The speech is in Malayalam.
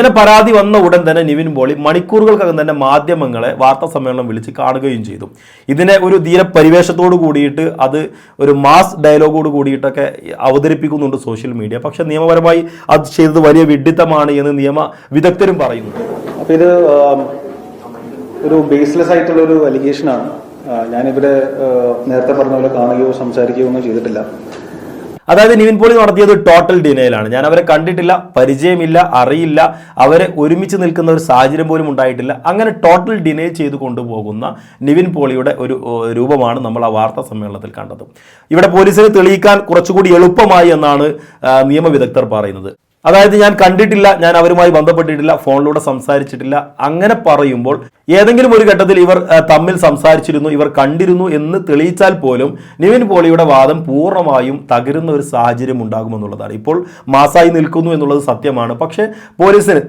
അങ്ങനെ പരാതി വന്ന ഉടൻ തന്നെ നിവിൻ പോളി മണിക്കൂറുകൾക്കകം തന്നെ മാധ്യമങ്ങളെ വാർത്താ സമ്മേളനം വിളിച്ച് കാണുകയും ചെയ്തു. ഇതിനെ ഒരു ധീര പരിവേഷത്തോട് കൂടിയിട്ട് അത് ഒരു മാസ് ഡയലോഗോട് കൂടിയിട്ടൊക്കെ അവതരിപ്പിക്കുന്നുണ്ട് സോഷ്യൽ മീഡിയ. പക്ഷെ നിയമപരമായി അത് ചെയ്തത് വലിയ വിഡ്ഢിത്തമാണ് എന്ന് നിയമ വിദഗ്ധരും പറയുന്നു. അപ്പോൾ ഇത് ഒരു ബേസ്ലെസ് ആയിട്ടുള്ള ഒരു അലിഗേഷനാണ്. ഞാനിവരെ നേരത്തെ പറഞ്ഞ പോലെ കാണുകയോ സംസാരിക്കുകയോ ഒന്നും ചെയ്തിട്ടില്ല. അതായത് നിവിൻ പോളി നടത്തിയത് ടോട്ടൽ ഡിനയലാണ്. ഞാൻ അവരെ കണ്ടിട്ടില്ല, പരിചയമില്ല, അറിയില്ല, അവരെ ഒരുമിച്ച് നിൽക്കുന്ന ഒരു സാഹചര്യം പോലും ഉണ്ടായിട്ടില്ല. അങ്ങനെ ടോട്ടൽ ഡിനേ ചെയ്ത് കൊണ്ടുപോകുന്ന നിവിൻ പോളിയുടെ ഒരു രൂപമാണ് നമ്മൾ ആ വാർത്താ സമ്മേളനത്തിൽ കണ്ടത്. ഇവിടെ പോലീസിന് തെളിയിക്കാൻ കുറച്ചുകൂടി എളുപ്പമായി എന്നാണ് നിയമവിദഗ്ധർ പറയുന്നത്. അതായത് ഞാൻ കണ്ടിട്ടില്ല, ഞാൻ അവരുമായി ബന്ധപ്പെട്ടിട്ടില്ല, ഫോണിലൂടെ സംസാരിച്ചിട്ടില്ല. അങ്ങനെ പറയുമ്പോൾ ഏതെങ്കിലും ഒരു ഘട്ടത്തിൽ ഇവർ തമ്മിൽ സംസാരിച്ചിരുന്നു, ഇവർ കണ്ടിരുന്നു എന്ന് തെളിയിച്ചാൽ പോലും നിവിൻ പോളിയുടെ വാദം പൂർണ്ണമായും തകരുന്ന ഒരു സാഹചര്യം ഉണ്ടാകുമെന്നുള്ളതാണ്. ഇപ്പോൾ മാസായി നിൽക്കുന്നു എന്നുള്ളത് സത്യമാണ്. പക്ഷേ പോലീസിന്